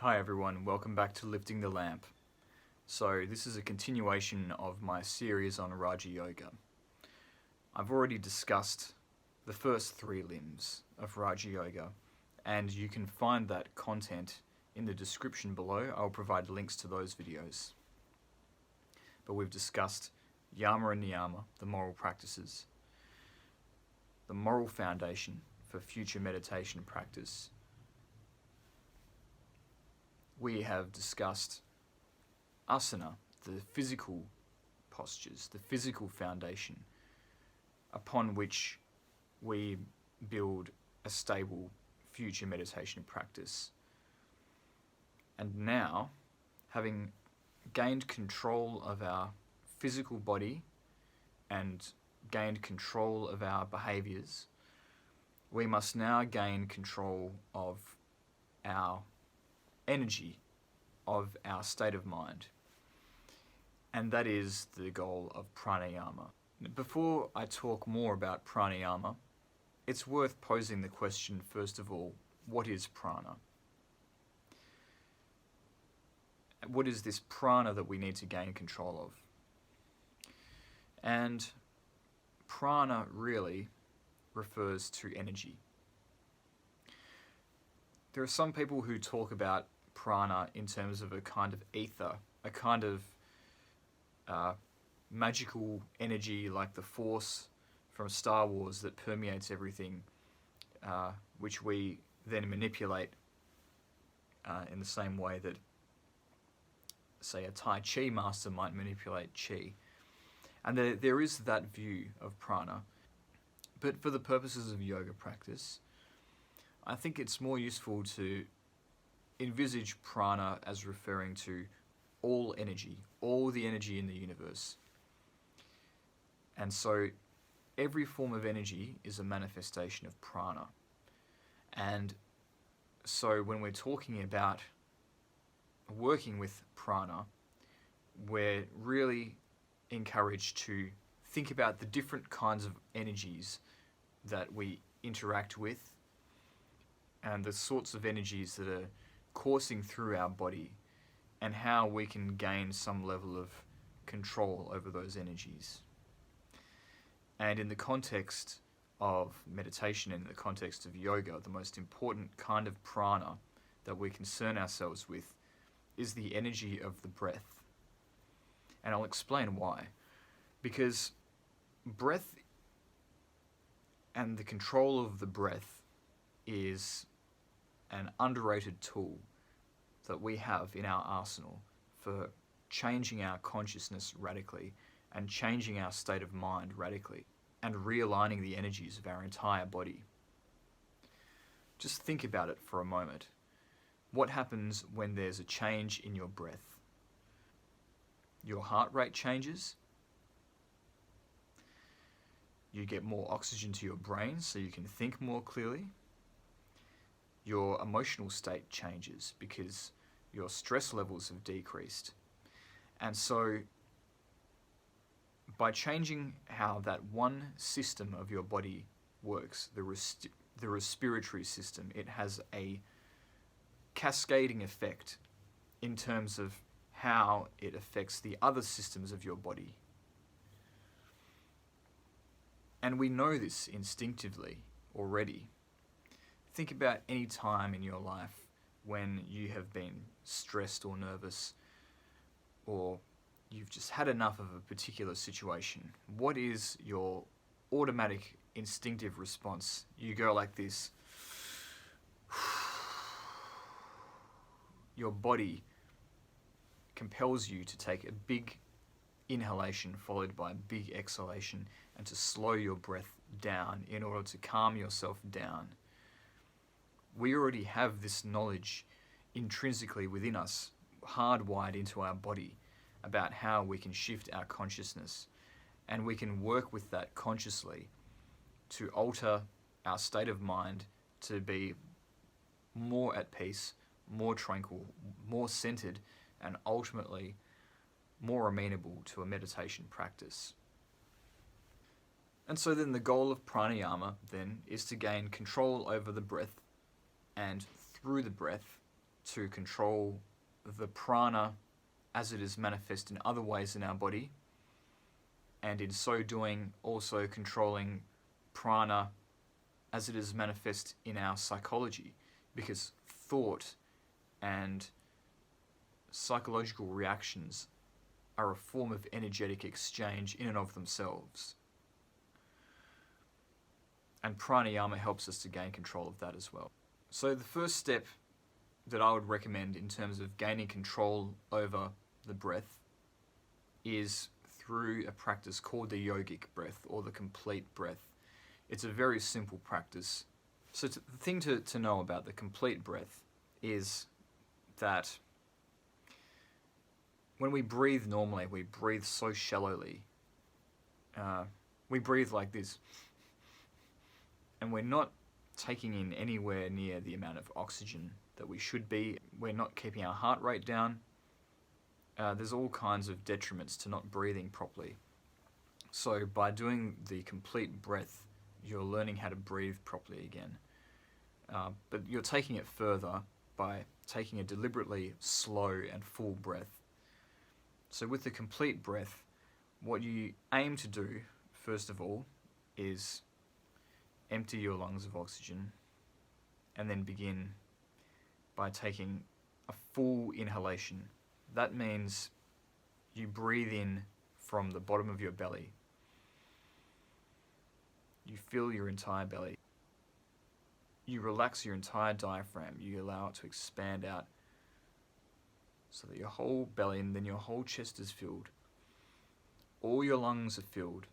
Hi everyone, welcome back to Lifting the Lamp. So this is a continuation of my series on Raja Yoga. I've already discussed the first three limbs of Raja Yoga, and you can find that content in the description below. I'll provide links to those videos. But we've discussed yama and niyama, the moral practices, the moral foundation for future meditation practice. We have discussed asana, the physical postures, the physical foundation upon which we build a stable future meditation practice. And now, having gained control of our physical body and gained control of our behaviors, we must now gain control of our energy, of our state of mind. And that is the goal of pranayama. Before I talk more about pranayama, it's worth posing the question, first of all, what is prana? What is this prana that we need to gain control of? And prana really refers to energy. There are some people who talk about prana in terms of a kind of ether, a kind of magical energy like the Force from Star Wars that permeates everything, which we then manipulate in the same way that, say, a Tai Chi master might manipulate Chi. And there is that view of prana. But for the purposes of yoga practice, I think it's more useful to envisage prana as referring to all energy, all the energy in the universe. And so every form of energy is a manifestation of prana. And so when we're talking about working with prana, we're really encouraged to think about the different kinds of energies that we interact with and the sorts of energies that are coursing through our body and how we can gain some level of control over those energies. And in the context of meditation, in the context of yoga, the most important kind of prana that we concern ourselves with is the energy of the breath. And I'll explain why. Because breath and the control of the breath is an underrated tool that we have in our arsenal for changing our consciousness radically and changing our state of mind radically and realigning the energies of our entire body. Just think about it for a moment. What happens when there's a change in your breath? Your heart rate changes. You get more oxygen to your brain so you can think more clearly. Your emotional state changes because your stress levels have decreased. And so by changing how that one system of your body works, the respiratory system, it has a cascading effect in terms of how it affects the other systems of your body. And we know this instinctively already. Think about any time in your life when you have been stressed or nervous, or you've just had enough of a particular situation. What is your automatic instinctive response? You go like this. Your body compels you to take a big inhalation followed by a big exhalation and to slow your breath down in order to calm yourself down. We already have this knowledge intrinsically within us, hardwired into our body, about how we can shift our consciousness, and we can work with that consciously to alter our state of mind to be more at peace, more tranquil, more centered, and ultimately more amenable to a meditation practice. And so then the goal of pranayama then is to gain control over the breath and through the breath to control the prana as it is manifest in other ways in our body, and in so doing also controlling prana as it is manifest in our psychology, because thought and psychological reactions are a form of energetic exchange in and of themselves. And pranayama helps us to gain control of that as well. So the first step that I would recommend in terms of gaining control over the breath is through a practice called the yogic breath, or the complete breath. It's a very simple practice. So the thing to know about the complete breath is that when we breathe normally, we breathe so shallowly. We breathe like this, and we're not taking in anywhere near the amount of oxygen that we should be. We're not keeping our heart rate down. There's all kinds of detriments to not breathing properly. So by doing the complete breath, you're learning how to breathe properly again. But you're taking it further by taking a deliberately slow and full breath. So with the complete breath, what you aim to do, first of all, is empty your lungs of oxygen, and then begin by taking a full inhalation. That means you breathe in from the bottom of your belly. You fill your entire belly. You relax your entire diaphragm. You allow it to expand out so that your whole belly and then your whole chest is filled. All your lungs are filled.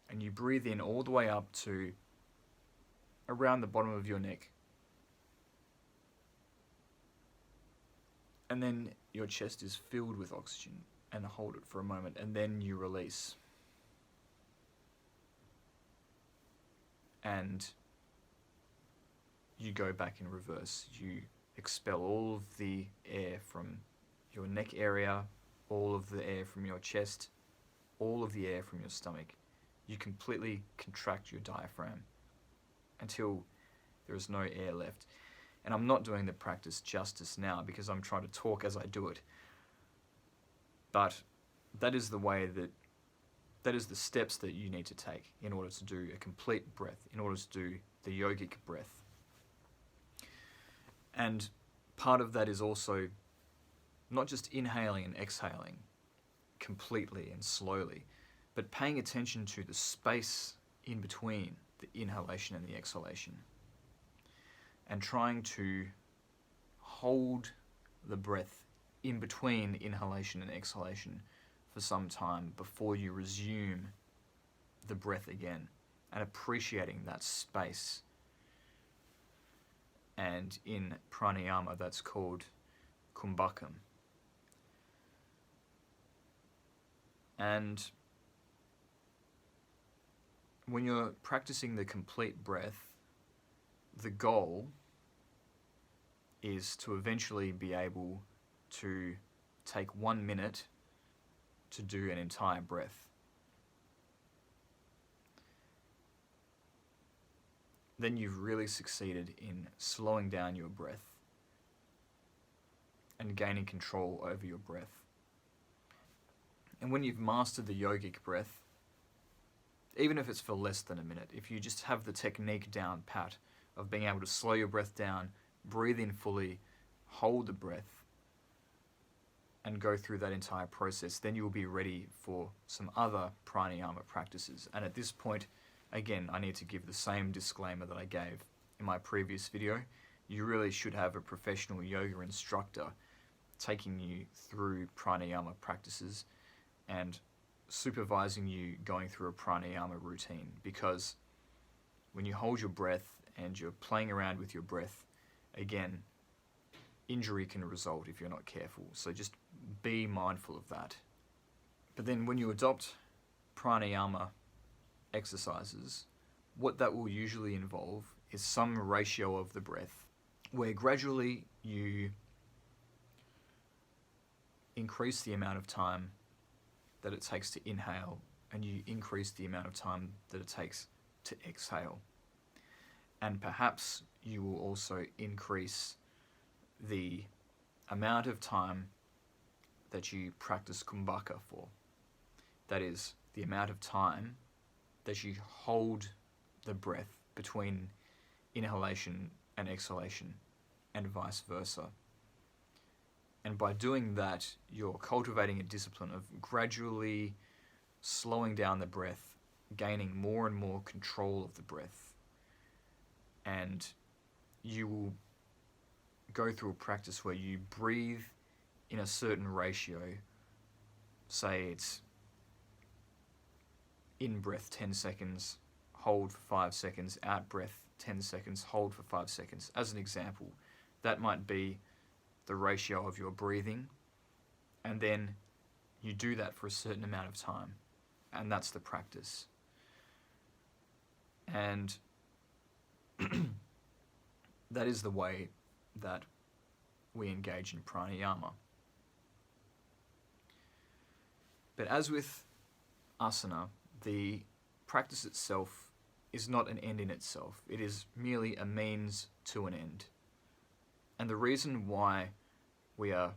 And you breathe in all the way up to around the bottom of your neck. And then your chest is filled with oxygen, and hold it for a moment, and then you release. And you go back in reverse. You expel all of the air from your neck area, all of the air from your chest, all of the air from your stomach. You completely contract your diaphragm until there is no air left. And I'm not doing the practice justice now because I'm trying to talk as I do it. But that is the way that is the steps that you need to take in order to do a complete breath, in order to do the yogic breath. And part of that is also not just inhaling and exhaling completely and slowly, but paying attention to the space in between the inhalation and the exhalation, and trying to hold the breath in between inhalation and exhalation for some time before you resume the breath again, and appreciating that space. And in pranayama, that's called kumbhakam. And when you're practicing the complete breath, the goal is to eventually be able to take 1 minute to do an entire breath. Then you've really succeeded in slowing down your breath and gaining control over your breath. And when you've mastered the yogic breath, even if it's for less than a minute, if you just have the technique down pat of being able to slow your breath down, breathe in fully, hold the breath, and go through that entire process, then you'll be ready for some other pranayama practices. And at this point, again, I need to give the same disclaimer that I gave in my previous video. You really should have a professional yoga instructor taking you through pranayama practices and supervising you going through a pranayama routine, because when you hold your breath and you're playing around with your breath, again, injury can result if you're not careful. So just be mindful of that. But then when you adopt pranayama exercises, what that will usually involve is some ratio of the breath, where gradually you increase the amount of time that it takes to inhale, and you increase the amount of time that it takes to exhale. And perhaps you will also increase the amount of time that you practice kumbhaka for. That is, the amount of time that you hold the breath between inhalation and exhalation, and vice versa. And by doing that, you're cultivating a discipline of gradually slowing down the breath, gaining more and more control of the breath. And you will go through a practice where you breathe in a certain ratio. Say it's in breath 10 seconds, hold for 5 seconds, out breath 10 seconds, hold for 5 seconds. As an example, that might be the ratio of your breathing, and then you do that for a certain amount of time, and that's the practice. And that is the way that we engage in pranayama. But as with asana, the practice itself is not an end in itself. It is merely a means to an end. And the reason why we are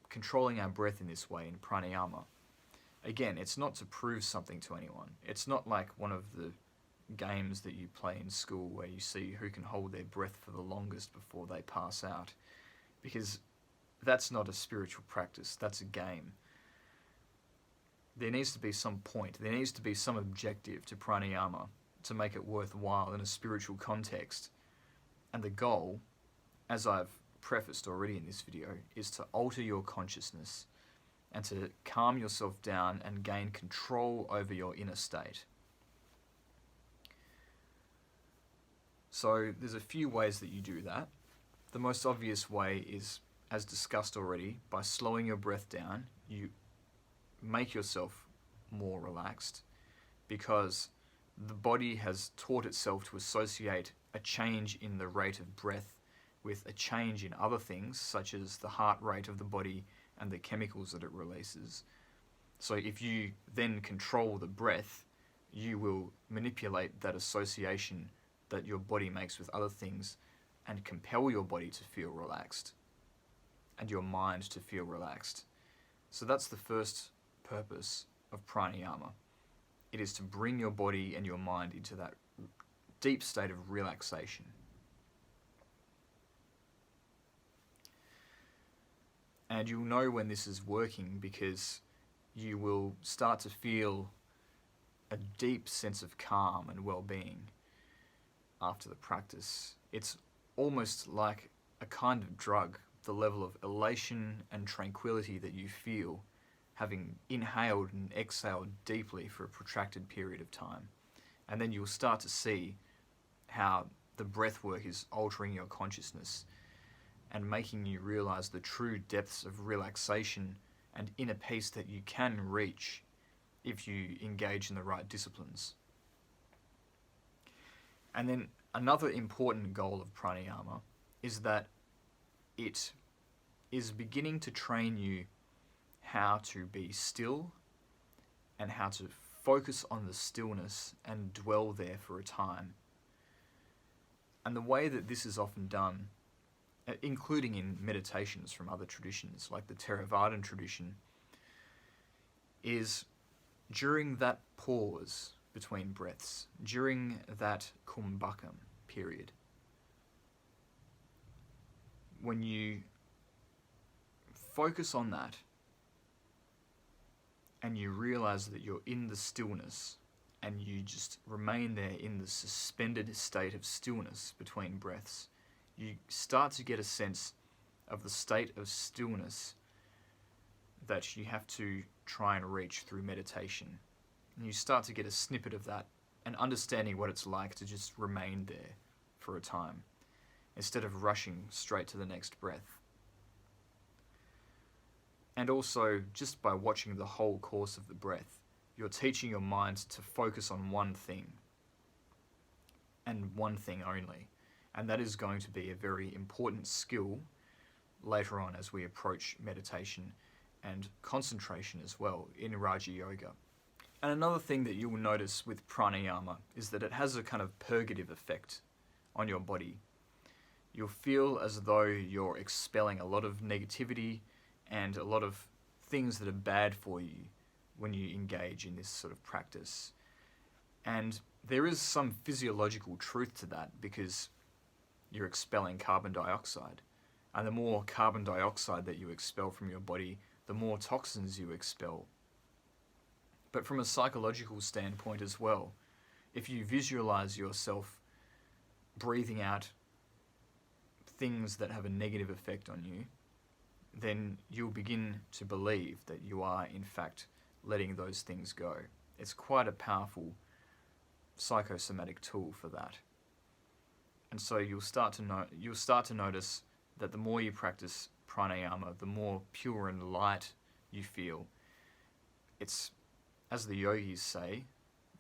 controlling our breath in this way in pranayama, again, it's not to prove something to anyone. It's not like one of the games that you play in school where you see who can hold their breath for the longest before they pass out. Because that's not a spiritual practice, that's a game. There needs to be some point, there needs to be some objective to pranayama to make it worthwhile in a spiritual context. And the goal, as I've prefaced already in this video, is to alter your consciousness and to calm yourself down and gain control over your inner state. So there's a few ways that you do that. The most obvious way is, as discussed already, by slowing your breath down, you make yourself more relaxed, because the body has taught itself to associate a change in the rate of breath with a change in other things, such as the heart rate of the body and the chemicals that it releases. So if you then control the breath, you will manipulate that association that your body makes with other things and compel your body to feel relaxed and your mind to feel relaxed. So that's the first purpose of pranayama. It is to bring your body and your mind into that deep state of relaxation. And you'll know when this is working because you will start to feel a deep sense of calm and well-being after the practice. It's almost like a kind of drug, the level of elation and tranquility that you feel having inhaled and exhaled deeply for a protracted period of time. And then you'll start to see how the breath work is altering your consciousness and making you realize the true depths of relaxation and inner peace that you can reach if you engage in the right disciplines. And then another important goal of pranayama is that it is beginning to train you how to be still and how to focus on the stillness and dwell there for a time. And the way that this is often done, including in meditations from other traditions like the Theravadan tradition, is during that pause between breaths, during that kumbhakam period, when you focus on that and you realize that you're in the stillness and you just remain there in the suspended state of stillness between breaths, you start to get a sense of the state of stillness that you have to try and reach through meditation. And you start to get a snippet of that and understanding what it's like to just remain there for a time instead of rushing straight to the next breath. And also, just by watching the whole course of the breath, you're teaching your mind to focus on one thing and one thing only. And that is going to be a very important skill later on as we approach meditation and concentration as well in Raja Yoga. And another thing that you'll notice with pranayama is that it has a kind of purgative effect on your body. you'll feel as though you're expelling a lot of negativity and a lot of things that are bad for you when you engage in this sort of practice. And there is some physiological truth to that, because you're expelling carbon dioxide. And the more carbon dioxide that you expel from your body, the more toxins you expel. But from a psychological standpoint as well, if you visualize yourself breathing out things that have a negative effect on you, then you'll begin to believe that you are in fact letting those things go. It's quite a powerful psychosomatic tool for that. And so you'll start to notice that the more you practice pranayama, the more pure and light you feel. It's, as the yogis say,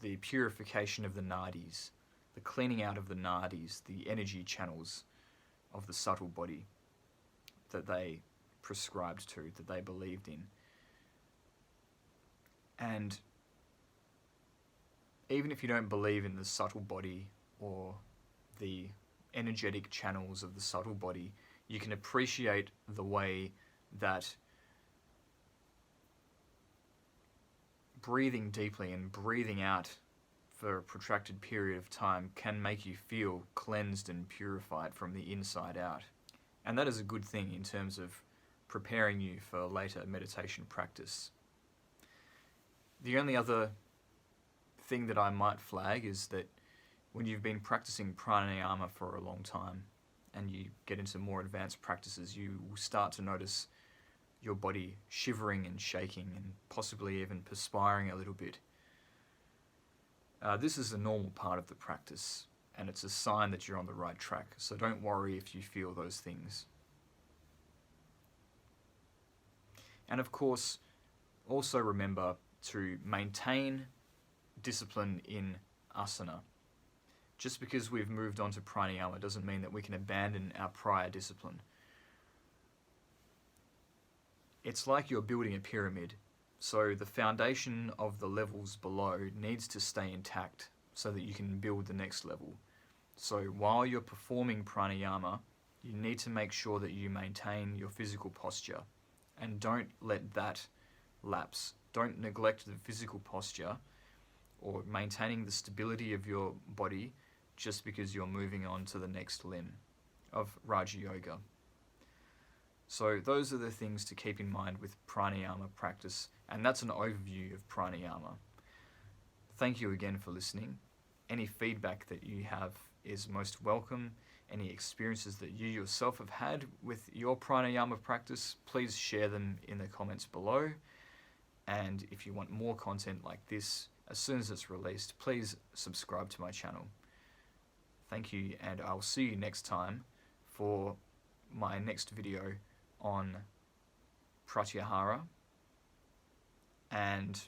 the purification of the nadis, the cleaning out of the nadis, the energy channels of the subtle body that they prescribed to, that they believed in. And even if you don't believe in the subtle body or the energetic channels of the subtle body, you can appreciate the way that breathing deeply and breathing out for a protracted period of time can make you feel cleansed and purified from the inside out. And that is a good thing in terms of preparing you for later meditation practice. The only other thing that I might flag is that when you've been practicing pranayama for a long time and you get into more advanced practices, you will start to notice your body shivering and shaking and possibly even perspiring a little bit. This is a normal part of the practice, and it's a sign that you're on the right track, so don't worry if you feel those things. And of course, also remember to maintain discipline in asana. Just because we've moved on to pranayama doesn't mean that we can abandon our prior discipline. It's like you're building a pyramid, so the foundation of the levels below needs to stay intact so that you can build the next level. So while you're performing pranayama, you need to make sure that you maintain your physical posture and don't let that lapse. Don't neglect the physical posture or maintaining the stability of your body just because you're moving on to the next limb of Raja Yoga. So those are the things to keep in mind with pranayama practice, and that's an overview of pranayama. Thank you again for listening. Any feedback that you have is most welcome. Any experiences that you yourself have had with your pranayama practice, please share them in the comments below. And if you want more content like this, as soon as it's released, please subscribe to my channel. Thank you, and I'll see you next time for my next video on pratyahara. And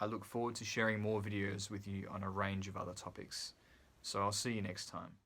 I look forward to sharing more videos with you on a range of other topics. So I'll see you next time.